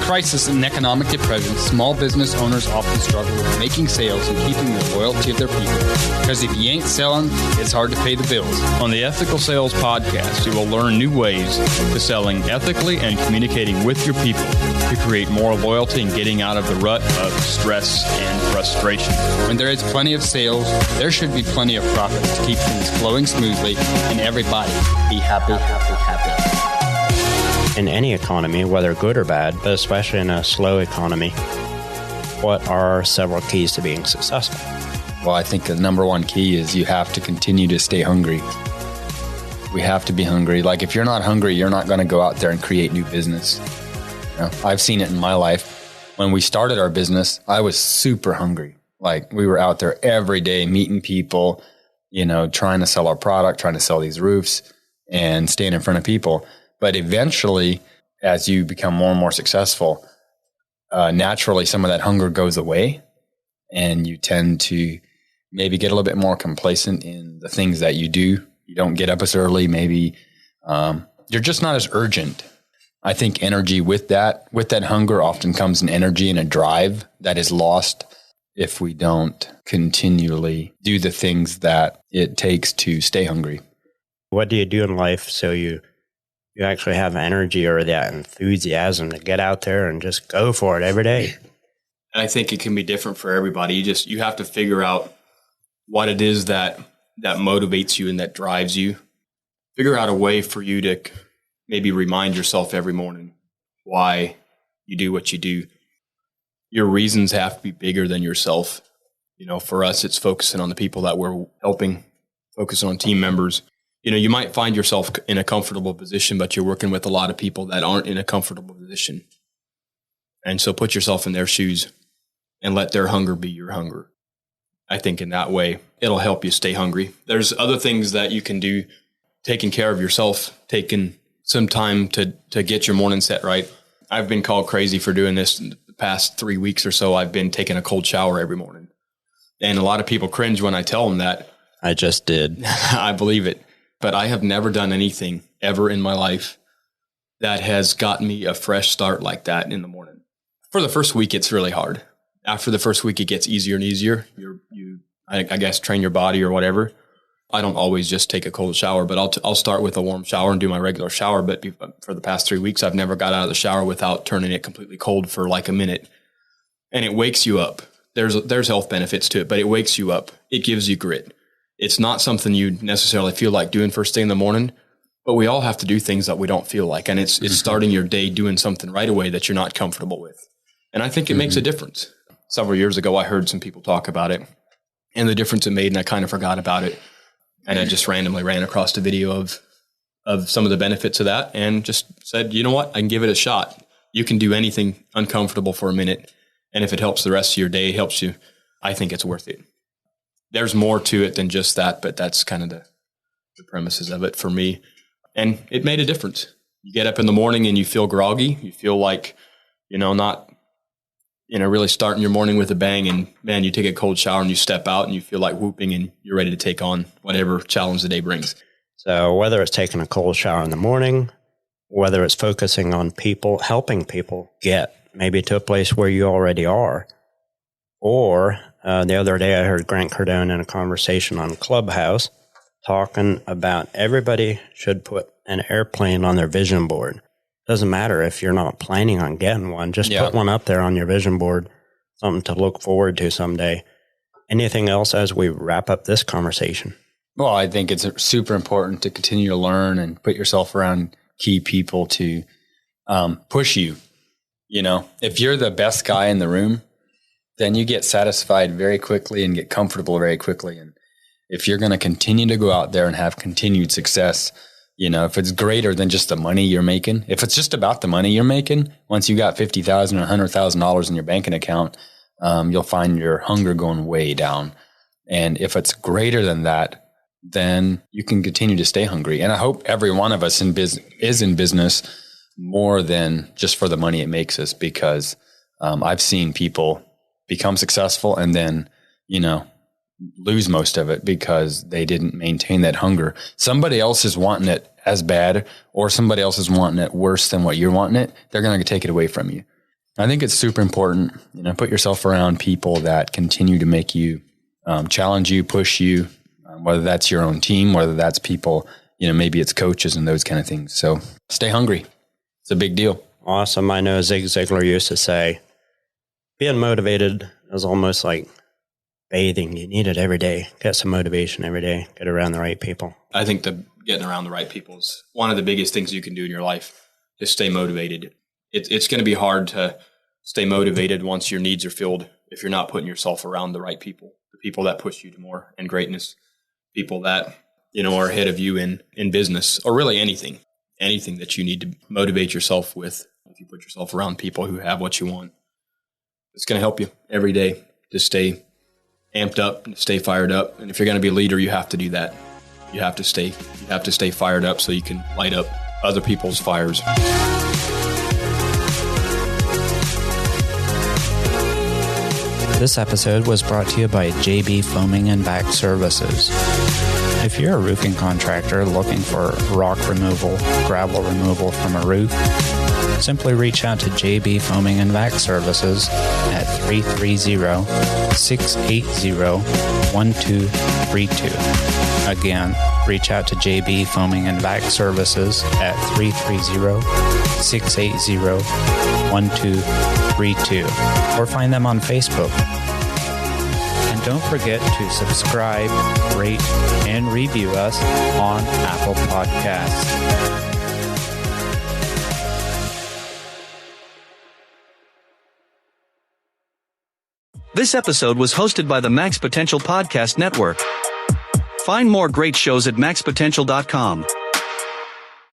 crisis and economic depression, small business owners often struggle with making sales and keeping the loyalty of their people. Because if you ain't selling, it's hard to pay the bills. On the Ethical Sales Podcast, you will learn new ways to selling ethically and communicating with your people to create more loyalty and getting out of the rut of stress and frustration. When there is plenty of sales, there should be plenty of profit to keep things flowing smoothly and everybody be happy. In any economy, whether good or bad, but especially in a slow economy, what are several keys to being successful? Well, I think the number one key is you have to continue to stay hungry. We have to be hungry. Like if you're not hungry, you're not going to go out there and create new business. You know, I've seen it in my life. When we started our business, I was super hungry. Like we were out there every day meeting people, you know, trying to sell our product, trying to sell these roofs and stand in front of people. But eventually, as you become more and more successful, naturally some of that hunger goes away and you tend to maybe get a little bit more complacent in the things that you do. You don't get up as early. Maybe you're just not as urgent. I think energy with that hunger often comes an energy and a drive that is lost if we don't continually do the things that it takes to stay hungry. What do you do in life so you actually have energy or that enthusiasm to get out there and just go for it every day? And I think it can be different for everybody. You have to figure out what it is that motivates you and that drives you. Figure out a way for you to maybe remind yourself every morning why you do what you do. Your reasons have to be bigger than yourself. You know, for us, it's focusing on the people that we're helping, focusing on team members. You know, you might find yourself in a comfortable position, but you're working with a lot of people that aren't in a comfortable position. And so put yourself in their shoes and let their hunger be your hunger. I think in that way, it'll help you stay hungry. There's other things that you can do, taking care of yourself, taking some time to get your morning set right. I've been called crazy for doing this in the past 3 weeks or so. I've been taking a cold shower every morning. And a lot of people cringe when I tell them that. I just did. I believe it. But I have never done anything ever in my life that has gotten me a fresh start like that in the morning. For the first week, it's really hard. After the first week, it gets easier and easier. I guess, train your body or whatever. I don't always just take a cold shower, but I'll start with a warm shower and do my regular shower. But for the past 3 weeks, I've never got out of the shower without turning it completely cold for like a minute. And it wakes you up. There's health benefits to it, but it wakes you up. It gives you grit. It's not something you necessarily feel like doing first thing in the morning, but we all have to do things that we don't feel like. And it's starting your day doing something right away that you're not comfortable with. And I think it makes a difference. Several years ago, I heard some people talk about it and the difference it made, and I kind of forgot about it. And I just randomly ran across a video of some of the benefits of that and just said, you know what, I can give it a shot. You can do anything uncomfortable for a minute. And if it helps the rest of your day, helps you, I think it's worth it. There's more to it than just that, but that's kind of the premises of it for me. And it made a difference. You get up in the morning and you feel groggy. You feel like, not, really starting your morning with a bang. And man, you take a cold shower and you step out and you feel like whooping and you're ready to take on whatever challenge the day brings. So whether it's taking a cold shower in the morning, whether it's focusing on people, helping people get maybe to a place where you already are, or the other day I heard Grant Cardone in a conversation on Clubhouse talking about everybody should put an airplane on their vision board. Doesn't matter if you're not planning on getting one, just put one up there on your vision board, something to look forward to someday. Anything else as we wrap up this conversation? Well, I think it's super important to continue to learn and put yourself around key people to push you. If you're the best guy in the room, then you get satisfied very quickly and get comfortable very quickly. And if you're going to continue to go out there and have continued success, if it's greater than just the money you're making, if it's just about the money you're making, once you got $50,000 or $100,000 in your banking account, you'll find your hunger going way down. And if it's greater than that, then you can continue to stay hungry. And I hope every one of us is in business more than just for the money it makes us, because I've seen people become successful and then, lose most of it because they didn't maintain that hunger. Somebody else is wanting it as bad, or somebody else is wanting it worse than what you're wanting it. They're going to take it away from you. I think it's super important, put yourself around people that continue to make you, challenge you, push you, whether that's your own team, whether that's people, maybe it's coaches and those kind of things. So stay hungry. It's a big deal. Awesome. I know Zig Ziglar used to say, being motivated is almost like bathing. You need it every day. Get some motivation every day. Get around the right people. I think getting around the right people is one of the biggest things you can do in your life. Just stay motivated. It's going to be hard to stay motivated once your needs are filled if you're not putting yourself around the right people, the people that push you to more and greatness, people that, are ahead of you in business or really anything that you need to motivate yourself with. If you put yourself around people who have what you want, it's going to help you every day to stay amped up, stay fired up. And if you're going to be a leader, you have to do that. You have to stay fired up so you can light up other people's fires. This episode was brought to you by JB Foaming and Vac Services. If you're a roofing contractor looking for rock removal, gravel removal from a roof, simply reach out to JB Foaming and Vac Services at 330-680-1232. Again, reach out to JB Foaming and Vac Services at 330-680-1232 or find them on Facebook. And don't forget to subscribe, rate, and review us on Apple Podcasts. This episode was hosted by the Max Potential Podcast Network. Find more great shows at maxpotential.com.